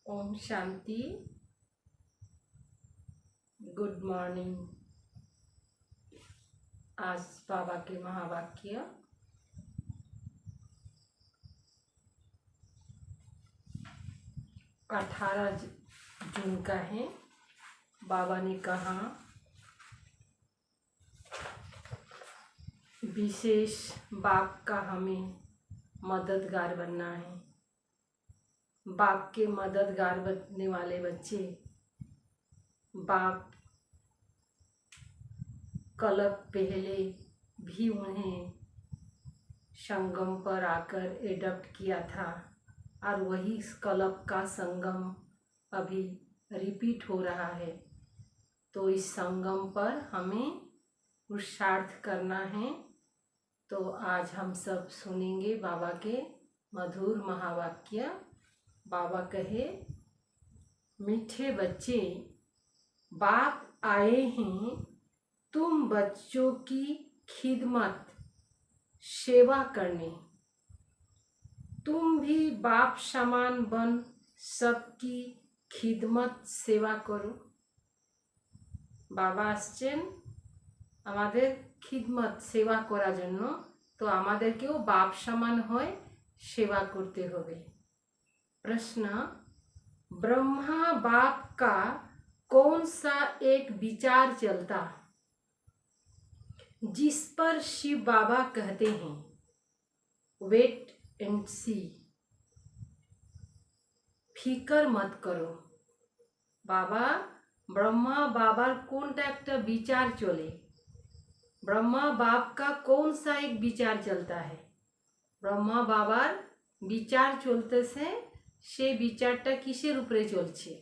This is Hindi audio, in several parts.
ओम शांति। Good morning. आज बाबा के महावाक्य 18 जून का है। बाबा ने कहा विशेष बाप का हमें मददगार बनना है। बाप के मददगार बनने वाले बच्चे बाप कल्प पहले भी उन्हें संगम पर आकर एडप्ट किया था और वही कल्प का संगम अभी रिपीट हो रहा है। तो इस संगम पर हमें पुरुषार्थ करना है। तो आज हम सब सुनेंगे बाबा के मधुर महावाक्य। बाबा कहे, मीठे बच्चे, बाप आए हैं तुम बच्चों की खिदमत सेवा करने। तुम भी बाप समान बन सबकी खिदमत सेवा करो। বাবা আসছেন আমাদের খিদমত সেবা করার জন্য। তো আমাদেরকেও বাপ সমান হয়ে সেবা করতে হবে। प्रश्न, ब्रह्मा बाप का कौन सा एक विचार चलता जिस पर शिव बाबा कहते हैं वेट एंड सी, फिकर मत करो। बाबा ब्रह्मा बाबार कोनटा एक विचार चले, ब्रह्मा बाप का कौन सा एक विचार चलता है। ब्रह्मा बाबार विचार चलते से विचारटा किसेर उपरे चलछे,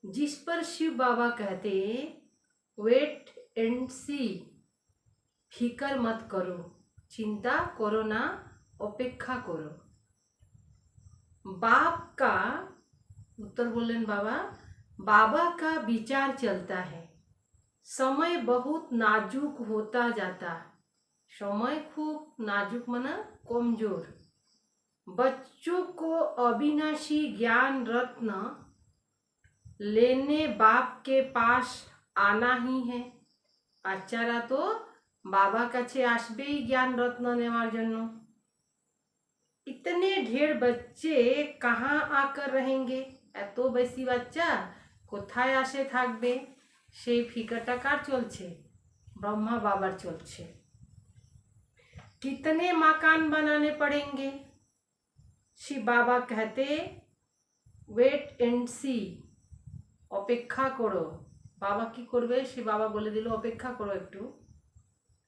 जिस पर शिव बाबा कहते वेट एंड सी, फिकर मत करो, चिंता करो ना, अपेक्षा करो। बाप का उत्तर बोलें बाबा, बाबा का विचार चलता है समय बहुत नाजुक होता जाता। समय खूब नाजुक माना कमजोर। बच्चों को अविनाशी ज्ञान रत्न लेने बाप के पास आना ही है। बाच्चारा तो बाबा काछे आसबेई ज्ञान रत्न नेवार जन्य। इतने ढेर बच्चे कहाँ आकर रहेंगे, एतो बेशी बाच्चा कोथाय आसे थाकबे। সেই ফিকারটা কার চলছে? ब्रह्मा बाबार चलছে। कितने मकान बनाने पड़ेंगे? शिव बाबा कहते वेट एंड सी, অপেক্ষা করো। बाबा की করবে? शिव बाबा बोले दिल অপেক্ষা करो একটু।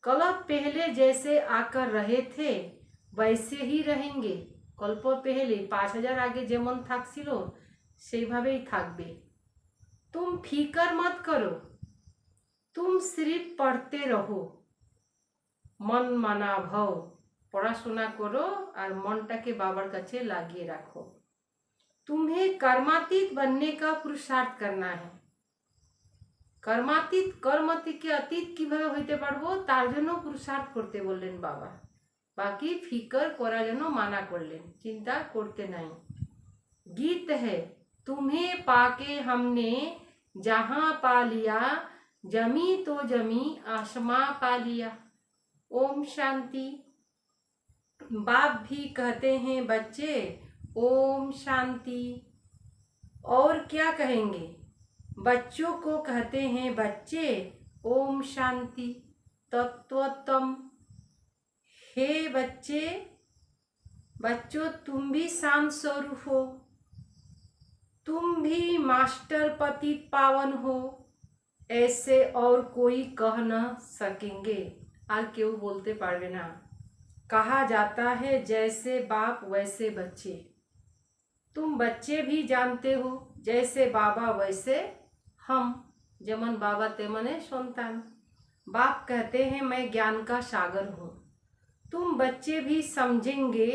कल्प पहले जैसे आकर रहे थे वैसे ही रहेंगे। कल्प पहले 5000 आगे যেমন থাকছিল সেইভাবেই থাকবে। तुम फिकर मत करो, तुम सिर्फ पढ़ते रहो, मन माना भव। पढ़ाशोना करो और मनटाके बाबार काछे লাগিয়ে রাখো। तुम्हें कर्मातीत बनने का पुरुषार्थ करना है। कर्मातीत, कर्म থেকে অতীত কিভাবে হইতে পারবো তার জন্য পুরুষার্থ করতে বললেন বাবা। বাকি ফিকর করার জন্য মানা করলেন, চিন্তা করতে নাই। गीत है तुम्हें पाके हमने जहां पा लिया, जमी तो जमी आसमां पा लिया। ओम शांति। बाप भी कहते हैं बच्चे ओम शांति। और क्या कहेंगे? बच्चों को कहते हैं बच्चे ओम शांति तत्वतम। हे बच्चे, बच्चों तुम भी शांत स्वरूप हो, तुम भी मास्टर पतित पावन हो, ऐसे और कोई कह न सकेंगे। और क्यों बोलते पारबे ना। कहा जाता है जैसे बाप वैसे बच्चे। तुम बच्चे भी जानते हो जैसे बाबा वैसे हम। जमन बाबा तेमने संतान। बाप कहते हैं मैं ज्ञान का सागर हूँ। तुम बच्चे भी समझेंगे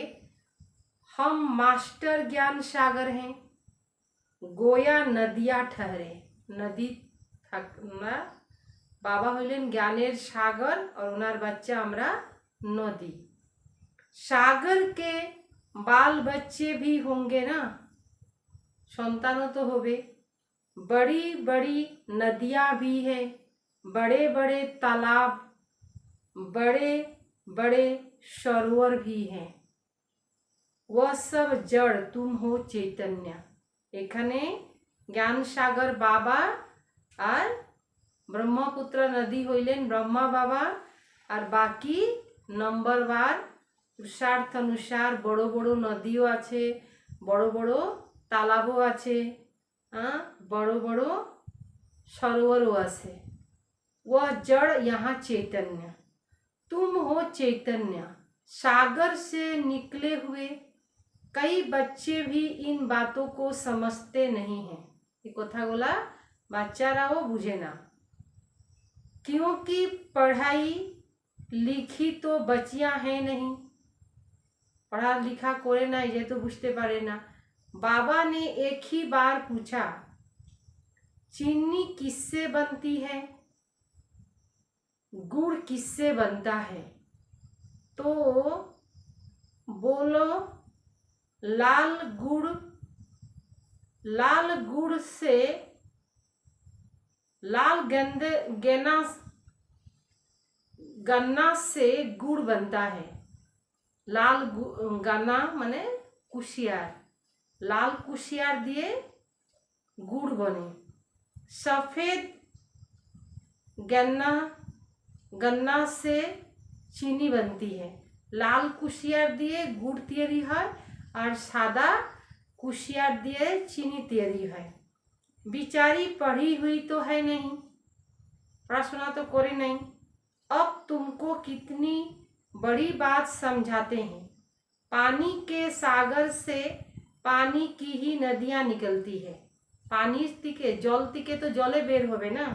हम मास्टर ज्ञान सागर हैं। गोया नदिया ठहरे। नदी থাকনা बाबा हইলেন ज्ञानेर सागर और उनार बच्चा हमरा नदी। सागर के बाल बच्चे भी होंगे ना, संतानों तो होबे। बड़ी बड़ी नदियाँ भी हैं, बड़े बड़े तालाब, बड़े बड़े सरोवर भी हैं। वह सब जड़, तुम हो चैतन्य। एखाने ज्ञान सागर बाबा और ब्रह्मपुत्र नदी हইলেন ब्रह्मा बाबा। और बाकी नम्बरवार पुरुषार्थ अनुसार बड़ो बड़ो नदियों आछे, बड़ो बड़ो तालाबो आछे, बड़ो बड़ो सरोवरों आछे। वह जड़ यहाँ चैतन्य। तुम हो चैतन्य। सागर से निकले हुए कई बच्चे भी इन बातों को समझते नहीं हैं। ये कथागुला बाच्चाराओ बुझे ना, क्योंकि पढ़ाई लिखी तो बच्चियां हैं नहीं। पढ़ा लिखा करे ना ये तो बुझते पारे ना। बाबा ने एक ही बार पूछा चीनी किससे बनती है, गुड़ किससे बनता है? तो बोलो लाल गुड़ से, लाल गन्ना से गुड़ बनता है। लाल गन्ना माने कुशियार, लाल कुशियार दिए गुड़ बने। सफ़ेद गन्ना से चीनी बनती है। लाल कुशियार दिए गुड़ तैयारी है और सादा कुशियार दिए चीनी तैयारी है। बिचारी पढ़ी हुई तो है नहीं, पढ़ाशोना तो करे नहीं। अब तुमको कितनी बड़ी बात समझाते हैं। पानी के सागर से पानी की ही नदियाँ निकलती है। पानी तिके जल तिके तो जले बेर होबे ना।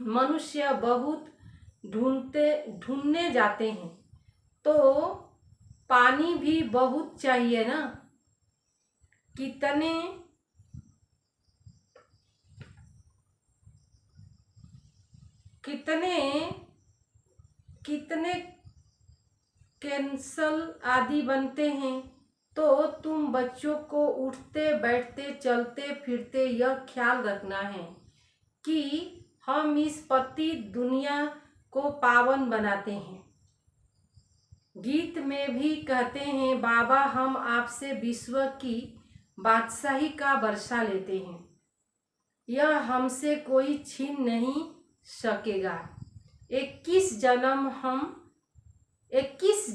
मनुष्य बहुत ढूंढने जाते हैं तो पानी भी बहुत चाहिए ना। कितने कैंसल आदि बनते हैं तो तुम बच्चों को उठते बैठते चलते फिरते यह ख्याल रखना है कि हम इस पतित दुनिया को पावन बनाते हैं। गीत में भी कहते हैं बाबा हम आपसे विश्व की बादशाही का वर्षा लेते हैं। यह हमसे कोई छीन नहीं सकेगा। 21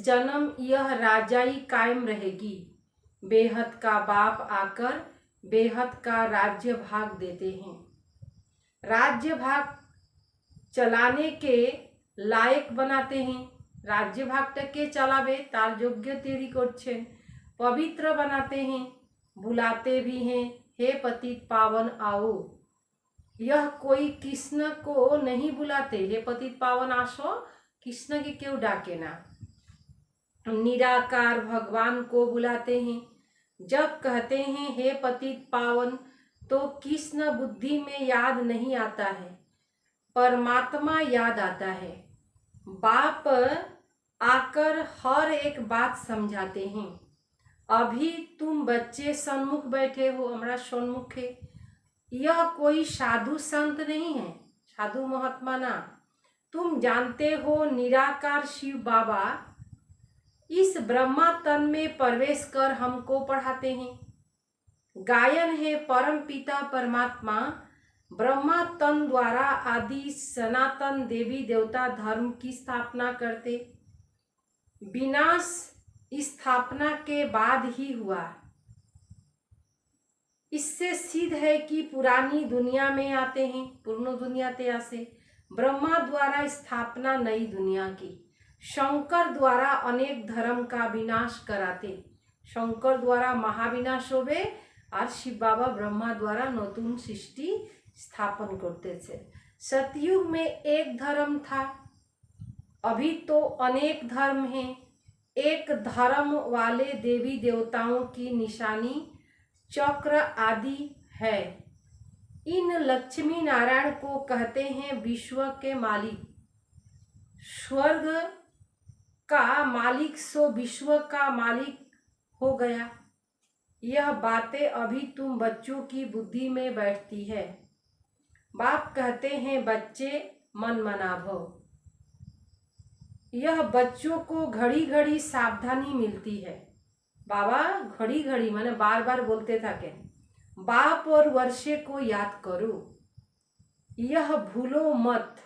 जन्म यह राजाई कायम रहेगी। बेहद का बाप आकर बेहद का राज्य भाग देते हैं। राज्य भाग चलाने के लायक बनाते हैं। राज्य भागटाके चलावे तार योग्य तैरी करछेन। पवित्र बनाते हैं, बुलाते भी हैं, हे पतित पावन आओ। यह कोई कृष्ण को नहीं बुलाते, हे पतित पावन आसो, कृष्ण के क्यों डाके ना। निराकार भगवान को बुलाते हैं। जब कहते हैं हे पतित पावन तो कृष्ण बुद्धि में याद नहीं आता है, परमात्मा याद आता है। बाप आकर हर एक बात समझाते हैं। अभी तुम बच्चे सन्मुख बैठे हो, हमारा सन्मुख है। यह कोई साधु संत नहीं है, साधु महात्मा ना। तुम जानते हो निराकार शिव बाबा इस ब्रह्मा तन में प्रवेश कर हमको पढ़ाते हैं। गायन है परम पिता परमात्मा ब्रह्मा तन द्वारा आदि सनातन देवी देवता धर्म की स्थापना करते। विनाश स्थापना के बाद ही हुआ। इससे सिद्ध है कि पुरानी दुनिया में आते हैं, पूर्ण दुनिया ते आसे। ब्रह्मा द्वारा स्थापना नई दुनिया की। शंकर द्वारा अनेक धर्म का विनाश कराते। शंकर द्वारा महाविनाश होवे और शिव बाबा ब्रह्मा द्वारा नतून सृष्टि स्थापन करते थे। सतयुग में एक धर्म था, अभी तो अनेक धर्म हैं। एक धर्म वाले देवी देवताओं की निशानी चक्र आदि है। इन लक्ष्मी नारायण को कहते हैं विश्व के मालिक। स्वर्ग का मालिक सो विश्व का मालिक हो गया। यह बातें अभी तुम बच्चों की बुद्धि में बैठती है। बाप कहते हैं बच्चे मन मनाभो। यह बच्चों को घड़ी घड़ी सावधानी मिलती है। बाबा घड़ी घड़ी माने बार बार बोलते थे बाप और वर्षे को याद करो, यह भूलो मत।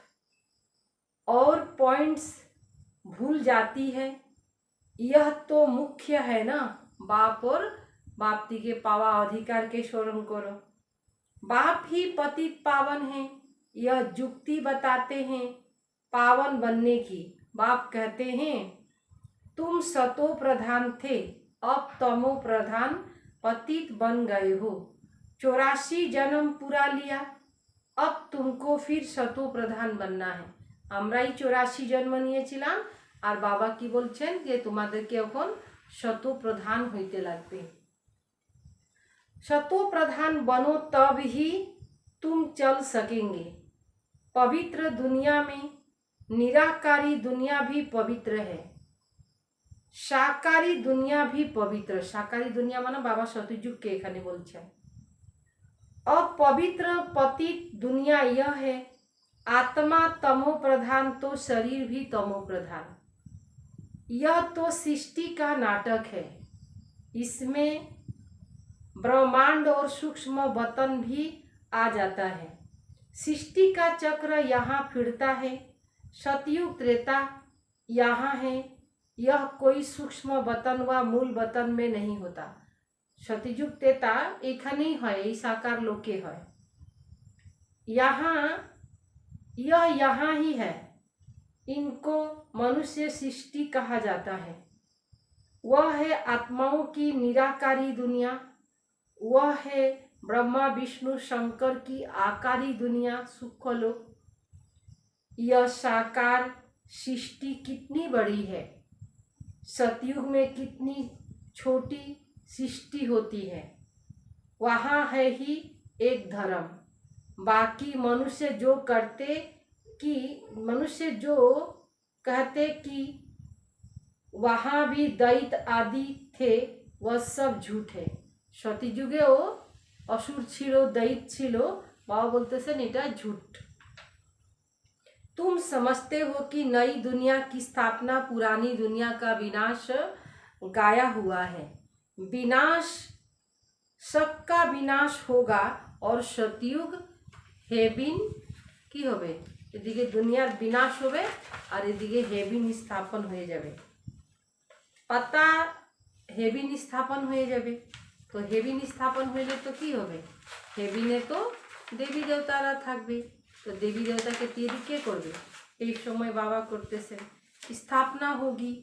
और पॉइंट्स भूल जाती है। यह तो मुख्य है ना, बाप और बापती के पावा अधिकार के स्मरण करो। बाप ही पतित पावन है, यह जुक्ति बताते हैं पावन बनने की। बाप कहते हैं तुम सतो प्रधान थे, अब तमो प्रधान पतित बन गए हो। 84 जन्म पूरा लिया, अब तुमको फिर सतो प्रधान बनना है। আমরাই 84 জন্ম নিয়েছিলাম আর বাবা কি বলছেন যে তোমাদেরকে এখন শত প্রধান হইতে লাগবে। शतो प्रधान बनो तब ही तुम चल सकेंगे। पवित्र दुनिया में निराकारी दुनिया भी पवित्र है, साकारी दुनिया भी पवित्र। साकारी दुनिया माने बाबा सतयुग के एखाने बोलছেন। अपवित्र पतित दुनिया यह है, आत्मा तमो प्रधान तो शरीर भी तमो प्रधान। यह तो सृष्टि का नाटक है, इसमें ब्रह्मांड और सूक्ष्म वतन भी आ जाता है। सृष्टि का चक्र यहाँ फिरता है। सतयुग त्रेता यहाँ है। यह कोई सूक्ष्म वतन व मूल वतन में नहीं होता। सतयुग त्रेता एखानेई है, এই साकार लोके है। यह यहाँ ही है। इनको मनुष्य सृष्टि कहा जाता है। वह है आत्माओं की निराकारी दुनिया, वह है ब्रह्मा विष्णु शंकर की आकारी दुनिया सूक्ष्म लोक। यह साकार सृष्टि कितनी बड़ी है, सतयुग में कितनी छोटी सृष्टि होती है। वहाँ है ही एक धर्म। बाकी मनुष्य जो कहते कि वहाँ भी दैत आदि थे, वह सब झूठ है। सतयुगेও असुर छिलो, दैत छिलो, बाबा बोलतेছেন এটা झूठ। तुम समझते हो कि नई दुनिया की स्थापना पुरानी दुनिया का विनाश गाया हुआ है। विनाश सबका विनाश होगा और सतयुग হেবিন কি হবে, এদিকে দুনিয়ার বিনাশ হবে আর এদিকে হেবিন স্থাপন হয়ে যাবে। পাতা হেবিন স্থাপন হয়ে যাবে। তো হেবিন স্থাপন হইলে তো কি হবে, হেবিনে তো দেবী দেবতারা থাকবে। तो देवी देवता के तैयारी के करबे, एक समय बाबा करतेছেন। स्थापना होगी,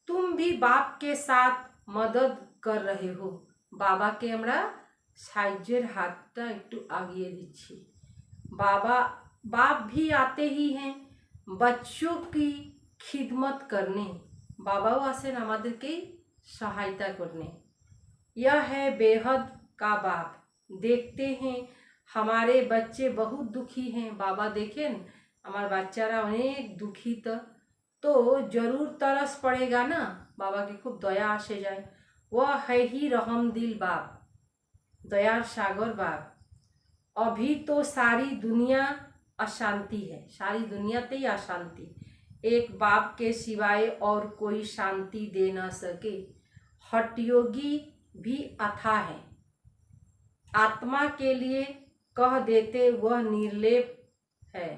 तुम भी बाप के साथ मदद कर रहे हो। बाबा के আমরা সাহায্যের হাতটা একটু আগিয়ে দিচ্ছি। बाबा बाप भी आते ही हैं बच्चों की खिदमत करने। बाबाও আসেন আমাদেরকেই সহায়তা করने। यह है बेहद का बाप, देखते हैं हमारे बच्चे बहुत दुखी हैं। बाबा देखें हमारे बाच्चारा अनेक दुखित, तो जरूर तरस पड़ेगा ना, बाबा की खूब दया आसे जाए। वह है ही रहम दिल बाप, दयार सागर बाप। अभी तो सारी दुनिया अशांति है, सारी दुनियाते ही अशांति, एक बाप के सिवाय और कोई शांति दे न सके। हठयोगी भी अथाह है, आत्मा के लिए कह देते वह निर्लेप है।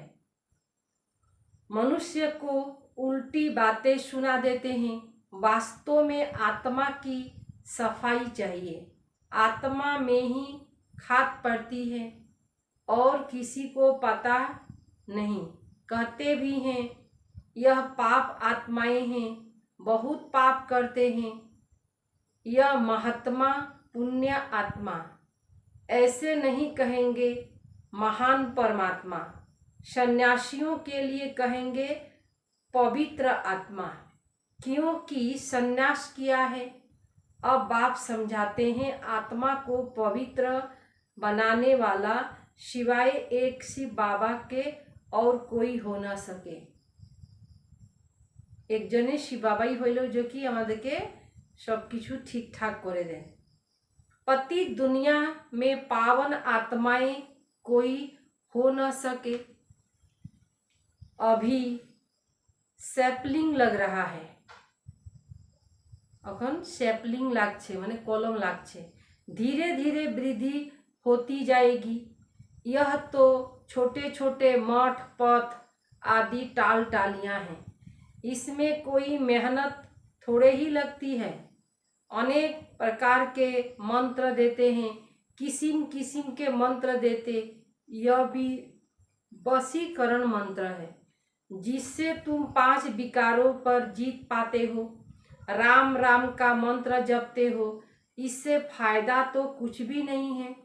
मनुष्य को उल्टी बातें सुना देते हैं, वास्तव में आत्मा की सफाई चाहिए। आत्मा में ही खाद पड़ती है और किसी को पता नहीं। कहते भी हैं यह पाप आत्माएं हैं, बहुत पाप करते हैं। यह महात्मा पुण्य आत्मा, ऐसे नहीं कहेंगे महान परमात्मा। सन्यासियों के लिए कहेंगे पवित्र आत्मा, क्योंकि सन्यास किया है। अब बाप समझाते हैं आत्मा को पवित्र बनाने वाला सिवाय एक शिव बाबा के और कोई हो ना सके। एक जने शिव बाबाई हইল जो कि আমাদেরকে सब किछु ठीक ठाक करे दें। पति दुनिया में पावन आत्माएं कोई हो न सके। अभी सैपलिंग लग रहा है, अखन सैपलिंग लागछे माने कलम लागछे, धीरे धीरे वृद्धि होती जाएगी। यह तो छोटे छोटे मठ पथ आदि टाल टालियाँ हैं, इसमें कोई मेहनत थोड़े ही लगती है। अनेक प्रकार के मंत्र देते हैं, किस्म किस्म के मंत्र देते, यह भी वशीकरण मंत्र है जिससे तुम 5 विकारों पर जीत पाते हो। राम राम का मंत्र जपते हो, इससे फायदा तो कुछ भी नहीं है।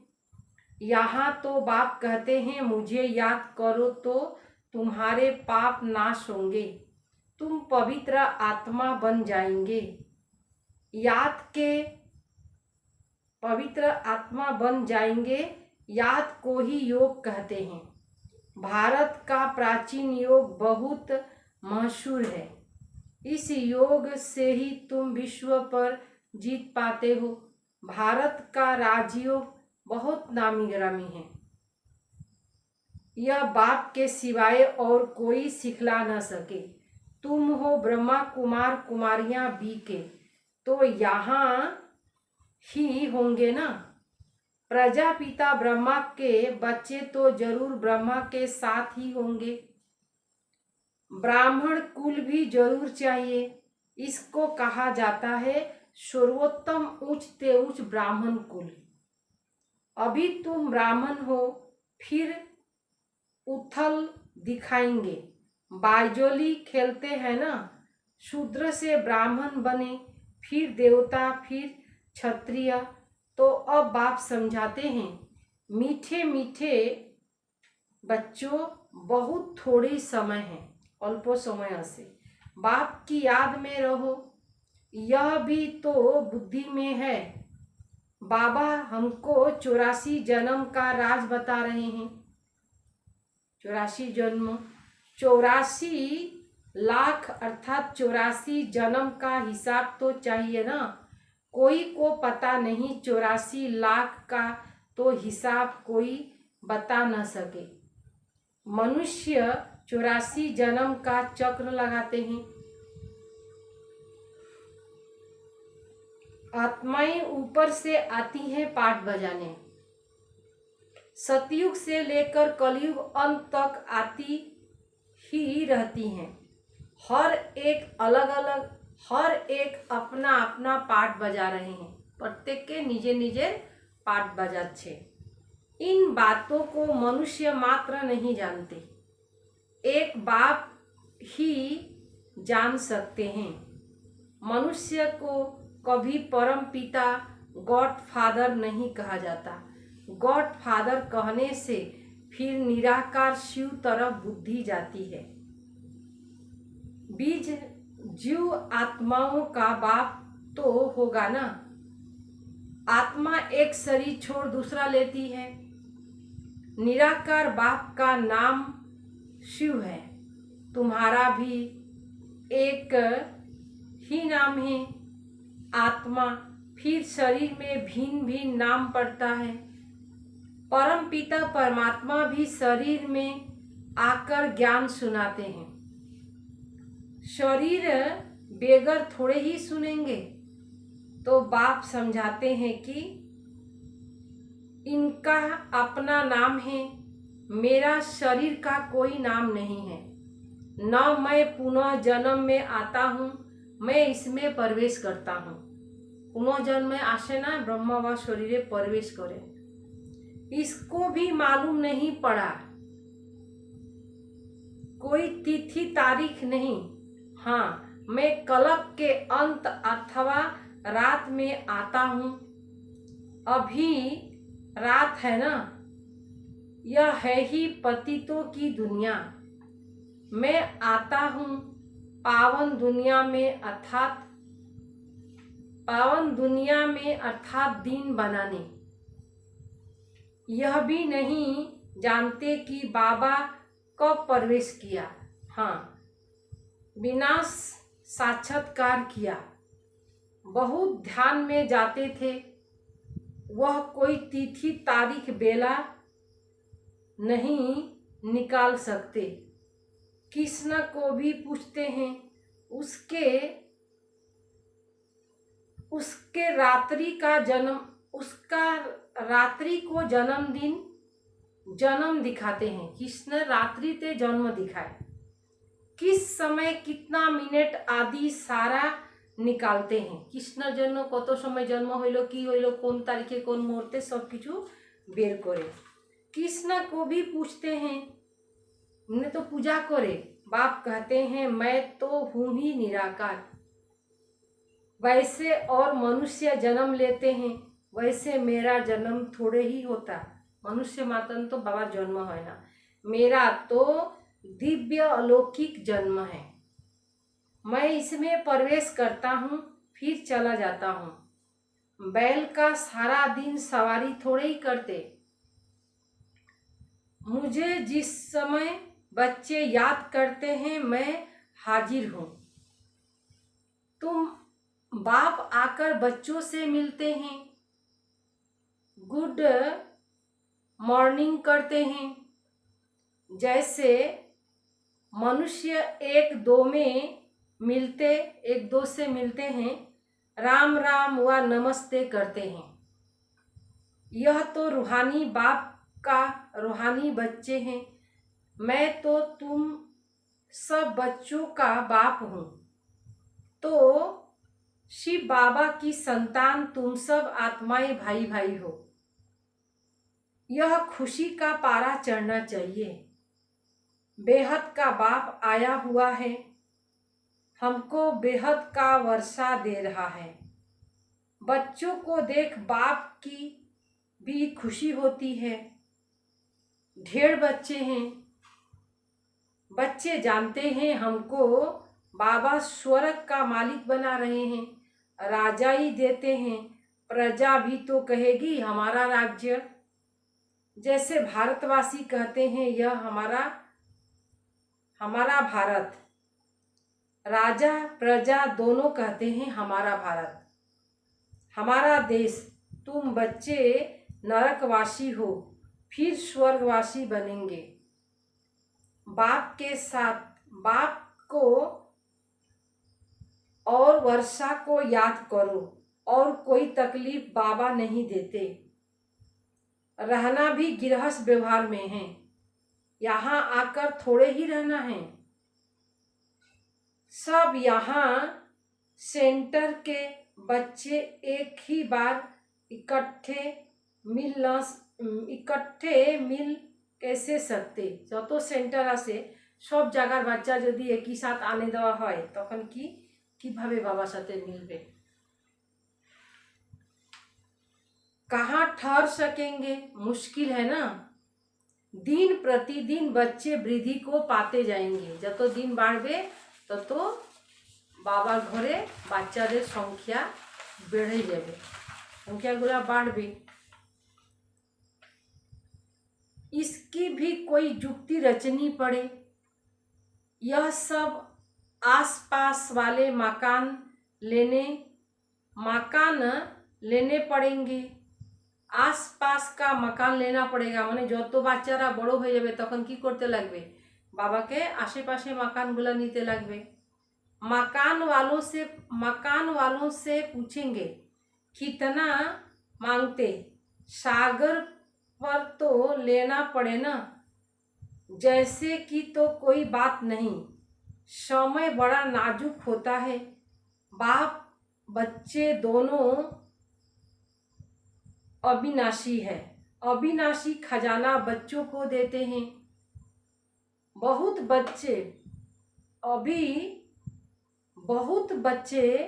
यहाँ तो बाप कहते हैं मुझे याद करो तो तुम्हारे पाप नाश होंगे, तुम पवित्र आत्मा बन जाएंगे। याद के पवित्र आत्मा बन जाएंगे, याद को ही योग कहते हैं। भारत का प्राचीन योग बहुत मशहूर है, इस योग से ही तुम विश्व पर जीत पाते हो। भारत का राजयोग बहुत नामी गिरामी है, यह बाप के सिवाय और कोई सिखला न सके। तुम हो ब्रह्मा कुमार कुमारियां बी के, तो यहाँ ही होंगे ना। प्रजापिता ब्रह्मा के बच्चे तो जरूर ब्रह्मा के साथ ही होंगे। ब्राह्मण कुल भी जरूर चाहिए, इसको कहा जाता है सर्वोत्तम उच्चते उच्च ब्राह्मण कुल। अभी तुम ब्राह्मण हो, फिर उथल दिखाएंगे। बाइजोली खेलते हैं ना, शूद्र से ब्राह्मण बने, फिर देवता, फिर क्षत्रिय। तो अब बाप समझाते हैं मीठे मीठे बच्चों, बहुत थोड़ी समय है, अल्प समय से बाप की याद में रहो, यह भी तो बुद्धि में है। बाबा हमको 84 जन्म का राज बता रहे हैं। 84 जन्म, 84 लाख अर्थात 84 जन्म का हिसाब तो चाहिए ना। कोई को पता नहीं 84 लाख का तो हिसाब कोई बता न सके। मनुष्य 84 जन्म का चक्र लगाते हैं। आत्माएं ऊपर से आती हैं पाठ बजाने, सतयुग से लेकर कलयुग अंत तक आती ही रहती हैं। हर एक अलग अलग, हर एक अपना अपना पाठ बजा रहे हैं। प्रत्येक के निजे निजे पाठ बजाচ্ছে। इन बातों को मनुष्य मात्र नहीं जानते, एक बाप ही जान सकते हैं। मनुष्य को कभी परम पिता गॉड फादर नहीं कहा जाता। गॉड फादर कहने से फिर निराकार शिव तरफ बुद्धि जाती है। बीज जीव आत्माओं का बाप तो होगा ना। आत्मा एक शरीर छोड़ दूसरा लेती है। निराकार बाप का नाम शिव है। तुम्हारा भी एक ही नाम है आत्मा। फिर शरीर में भिन्न भिन्न नाम पड़ता है। परम पिता परमात्मा भी शरीर में आकर ज्ञान सुनाते हैं। शरीर बेगर थोड़े ही सुनेंगे। तो बाप समझाते हैं कि इनका अपना नाम है, मेरा शरीर का कोई नाम नहीं है। न मैं पुनः जन्म में आता हूँ, मैं इसमें प्रवेश करता हूँ। पुनः जन्म में आसे ना ब्रह्मा व शरीरे प्रवेश करे, इसको भी मालूम नहीं पड़ा। कोई तिथि तारीख नहीं। हाँ, मैं कल्प के अंत अथवा रात में आता हूँ। अभी रात है ना, यह है ही पतितों की दुनिया। मैं आता हूँ पावन दुनिया में अर्थात दिन बनाने। यह भी नहीं जानते कि बाबा कब प्रवेश किया। हाँ, विनाश साक्षात्कार किया। बहुत ध्यान में जाते थे। वह कोई तिथि तारीख बेला नहीं निकाल सकते। कृष्ण को भी पूछते हैं, उसके रात्रि को जन्म दिखाते हैं। कृष्ण रात्रि ते जन्म दिखाए। किस समय कितना मिनट आदि सारा निकालते हैं। कृष्ण जन्म कत समय जन्म हইল, कि हইल, कौन तारीखे कौन मुहूर्ते सब किछु बेर करे। कृष्ण को भी पूछते हैं, उन्हें तो पूजा करे। बाप कहते हैं मैं तो हूँ ही निराकार। वैसे और मनुष्य जन्म लेते हैं, वैसे मेरा जन्म थोड़े ही होता। मनुष्य मातन तो बाबा जन्म है ना, मेरा तो दिव्य अलौकिक जन्म है। मैं इसमें प्रवेश करता हूँ, फिर चला जाता हूँ। बैल का सारा दिन सवारी थोड़े ही करते। मुझे जिस समय बच्चे याद करते हैं, मैं हाजिर हूँ। तुम बाप आकर बच्चों से मिलते हैं, गुड मॉर्निंग करते हैं। जैसे मनुष्य एक दो से मिलते हैं, राम राम व नमस्ते करते हैं। यह तो रूहानी बाप का रूहानी बच्चे हैं। मैं तो तुम सब बच्चों का बाप हूँ। तो शिव बाबा की संतान तुम सब आत्माएं भाई भाई हो। यह खुशी का पारा चढ़ना चाहिए। बेहद का बाप आया हुआ है, हमको बेहद का वर्षा दे रहा है। बच्चों को देख बाप की भी खुशी होती है। ढेर बच्चे हैं। बच्चे जानते हैं हमको बाबा स्वर्ग का मालिक बना रहे हैं, राजा ही देते हैं। प्रजा भी तो कहेगी हमारा राज्य। जैसे भारतवासी कहते हैं यह हमारा भारत। राजा प्रजा दोनों कहते हैं हमारा भारत, हमारा देश। तुम बच्चे नरकवासी हो, फिर स्वर्गवासी बनेंगे। बाप के साथ बाप को और वर्षा को याद करो, और कोई तकलीफ बाबा नहीं देते। रहना भी गृहस्थ व्यवहार में है। यहाँ आकर थोड़े ही रहना है। सब यहाँ सेंटर के बच्चे एक ही बार इकट्ठे मिल कैसे सकते। যত সেন্টার আছে সব জায়গার বাচ্চা যদি একই সাথ আনে দেওয়া হয় তখন কিভাবে বাবার সাথে মিলবে। कहाँ ठहर सकेंगे, मुश्किल है ना। दिन प्रतिदिन बच्चे वृद्धि को पाते जाएंगे। যত দিন বাড়বে তত বাবার ঘরে বাচ্চাদের সংখ্যা বেড়ে যাবে, সংখ্যাগুলা বাড়বে। इसकी भी कोई जुक्ति रचनी पड़े। यह सब आसपास वाले मकान लेने पड़ेंगे। आसपास का मकान लेना पड़ेगा माने যত বাচ্চারা বড় হয়ে যাবে তখন কি করতে লাগবে, বাবাকে আশেপাশে মাকানগুলো নিতে লাগবে। मकान वालों से पूछेंगे कितना मांगते। सागर पर तो लेना पड़े ना, जैसे कि तो कोई बात नहीं। समय बड़ा नाजुक होता है। बाप बच्चे दोनों अविनाशी है। अविनाशी खजाना बच्चों को देते हैं। बहुत बच्चे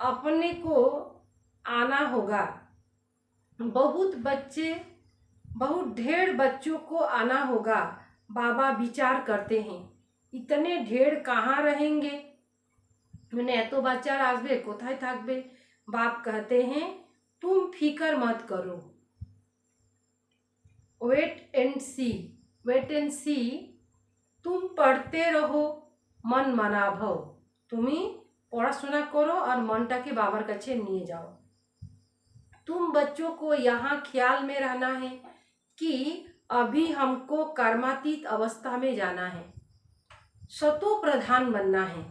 अपने को आना होगा। बहुत ढेर बच्चों को आना होगा। बाबा विचार करते हैं इतने ढेर कहाँ रहेंगे, मैंने এত বাচ্চারা আসবে কোথায় থাকবে। बाप कहते हैं तुम फिकर मत करो, वेट एंड सी। तुम पढ़ते रहो, मन मना भव। तुम्हें पढ़ाशोना करो और मनटाके बाबार काछे निये जाओ। तुम बच्चों को यहाँ ख्याल में रहना है कि अभी हमको कर्मातीत अवस्था में जाना है। सतो प्रधान बनना है,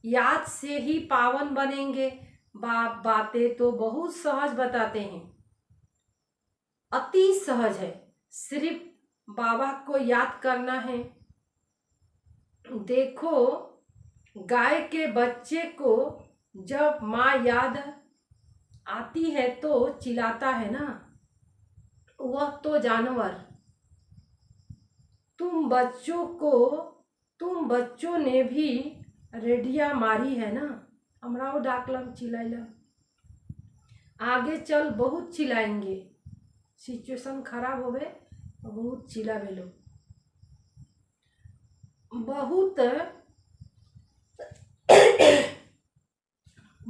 याद से ही पावन बनेंगे। बाप बातें तो बहुत सहज बताते हैं, अति सहज है। सिर्फ बाबा को याद करना है। देखो गाय के बच्चे को जब माँ याद आती है तो चिल्लाता है ना, वह तो जानवर। तुम बच्चों ने भी रेडिया मारी है ना, আমরাও ডাকলাম চিল্লাইলাম। आगे चल बहुत चिल्लाएंगे, सिचुएशन खराब होवे तो बहुत चिल्लावे लोग।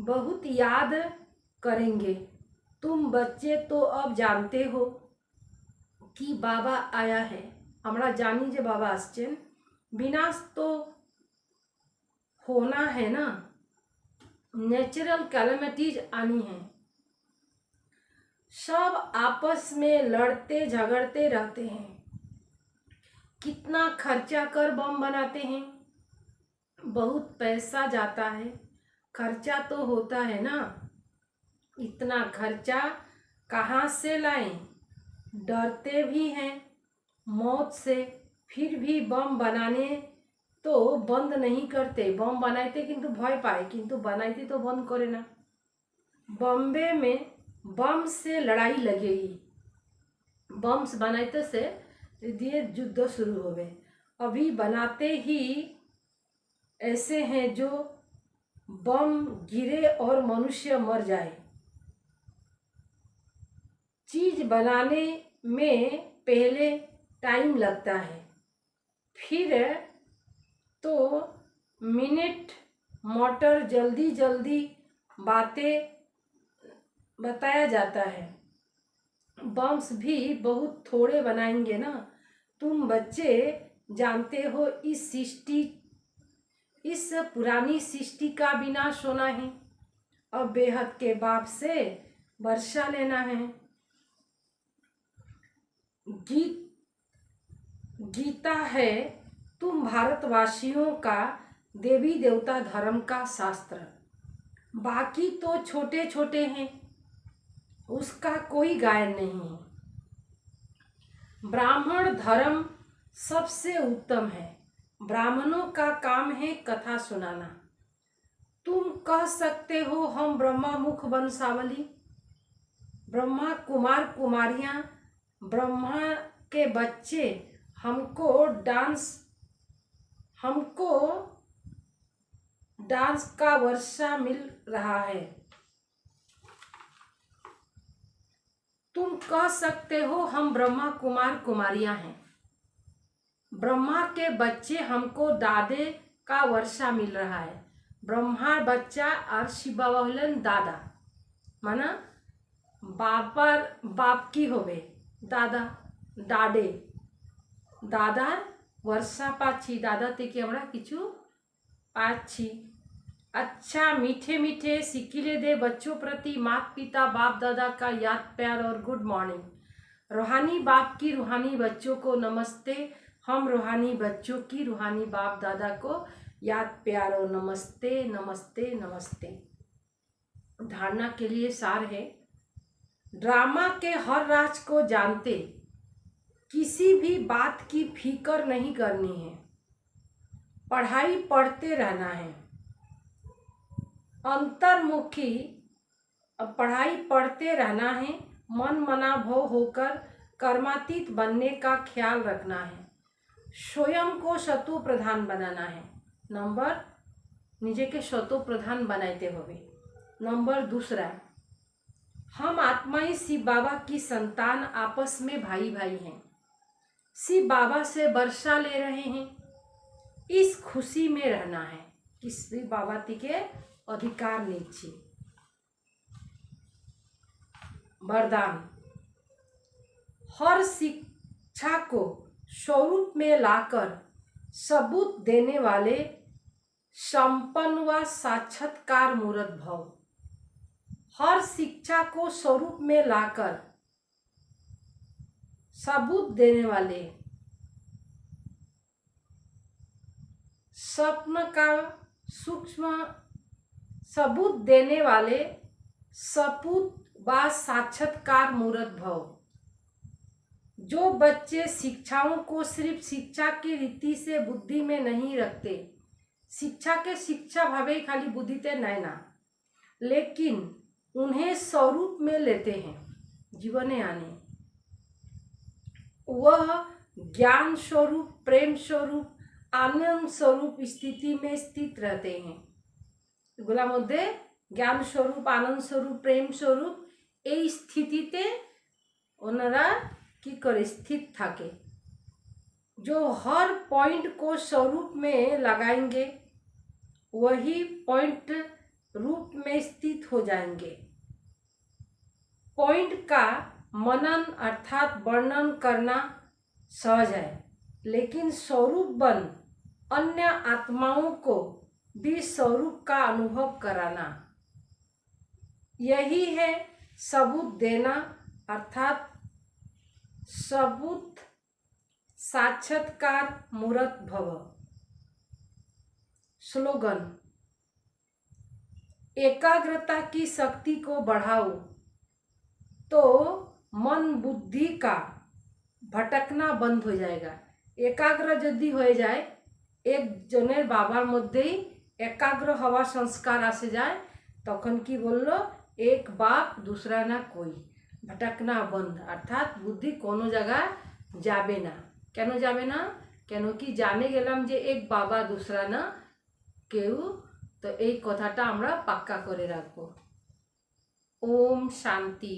बहुत याद करेंगे। तुम बच्चे तो अब जानते हो कि बाबा आया है। हमरा जानी जे बाबा आसचेन, विनाश तो होना है ना, नेचुरल कैलेमिटीज आनी है। सब आपस में लड़ते झगड़ते रहते हैं। कितना खर्चा कर बम बनाते हैं, बहुत पैसा जाता है। खर्चा तो होता है ना, इतना खर्चा कहाँ से लाएं। डरते भी हैं मौत से, फिर भी बम बनाने तो बंद नहीं करते। बम बनाते किंतु भय पाए, किंतु बनाते तो बंद करे ना। बॉम्बे में बम से लड़ाई लगेगी, बम्स बनाते से दिए युद्ध शुरू हो गए। अभी बनाते ही ऐसे हैं जो बम गिरे और मनुष्य मर जाए। चीज बनाने में पहले टाइम लगता है, फिर तो मिनट मोटर जल्दी बातें बताया जाता है। बम्स भी बहुत थोड़े बनाएंगे ना। तुम बच्चे जानते हो इस पुरानी सृष्टि का विनाश होना है। अब बेहद के बाप से वर्षा लेना है। गीता है तुम भारतवासियों का देवी देवता धर्म का शास्त्र। बाकी तो छोटे छोटे हैं, उसका कोई गायन नहीं है। ब्राह्मण धर्म सबसे उत्तम है। ब्राह्मणों का काम है कथा सुनाना। तुम कह सकते हो हम ब्रह्मा मुख वंशावली। ब्रह्मा कुमार कुमारियां, ब्रह्मा के बच्चे, हमको डांस का वर्षा मिल रहा है। तुम कह सकते हो हम ब्रह्मा कुमार कुमारियां हैं। ब्रह्मा के बच्चे, हमको दादे का वर्षा मिल रहा है। ब्रह्मा बच्चा और शिव बाबा हलन दादा, माना बाप की होबे दादा दादे दादा वर्षा पाच्छी, दादा থেকে আমরা কিছু पाच्छी। अच्छा मीठे मीठे सिकिले दे बच्चों प्रति माता पिता बाप दादा का याद प्यार और गुड मॉर्निंग। रूहानी बाप की रूहानी बच्चों को नमस्ते। हम रूहानी बच्चों की रूहानी बाप दादा को याद प्यार और नमस्ते नमस्ते नमस्ते। धारणा के लिए सार है, ड्रामा के हर राज को जानते, किसी भी बात की फिक्र नहीं करनी है। पढ़ाई पढ़ते रहना है। अंतर्मुखी पढ़ाई पढ़ते रहना है। मन मनाभव होकर कर्मातीत बनने का ख्याल रखना है। स्वयं को शतु प्रधान बनाना है। नंबर निजे के शतु प्रधान बनाते हुए। नंबर दूसरा, हम आत्माएं शिव बाबा की संतान, आपस में भाई भाई हैं। शिव बाबा से वर्षा ले रहे हैं। इस खुशी में रहना है कि शिव बाबा के अधिकार नीचे। वरदान, हर शिक्षा को स्वरूप में लाकर सबूत देने वाले संपन्न व साक्षात्कार मूर्त भव। हर शिक्षा को स्वरूप में लाकर सबूत देने वाले, स्वप्न का सूक्ष्म सबूत देने वाले सपूत व साक्षात्कार मूर्त भव। जो बच्चे शिक्षाओं को सिर्फ शिक्षा की रीति से बुद्धि में नहीं रखते, शिक्षा के शिक्षा भावे खाली बुद्धिते नैना, लेकिन उन्हें स्वरूप में लेते हैं जीवने आने, वह ज्ञान स्वरूप, प्रेम स्वरूप, आनंद स्वरूप स्थिति में स्थित रहते हैं। एगुला मध्य ज्ञान स्वरूप, आनंद स्वरूप, प्रेम स्वरूप এই स्थितिते ओनारा की करे स्थित थाके। जो हर पॉइंट को स्वरूप में लगाएंगे वही पॉइंट रूप में स्थित हो जाएंगे। पॉइंट का मनन अर्थात वर्णन करना सहज है, लेकिन स्वरूप बन अन्य आत्माओं को भी स्वरूप का अनुभव कराना, यही है सबूत देना अर्थात सबूत साक्षात्कार मूर्त भव। स्लोगन, एकाग्रता की शक्ति को बढ़ाओ तो मन बुद्धि का भटकना बंद हो जाएगा। एकाग्र यदि हो जाए, एक जनेर बाबार मध्य ही एकाग्र हवा संस्कार आसे जाए, तखन की बोलो एक बाप दूसरा ना कोई, भटकना बंद अर्थात बुद्धि कोनो जगह जाबे ना। केन जाबे ना? केन कि जाने गेलाम जे एक बाबा दूसरा ना केउ, तो এই কথাটা আমরা পাক্কা করে রাখবো। ओम शांति।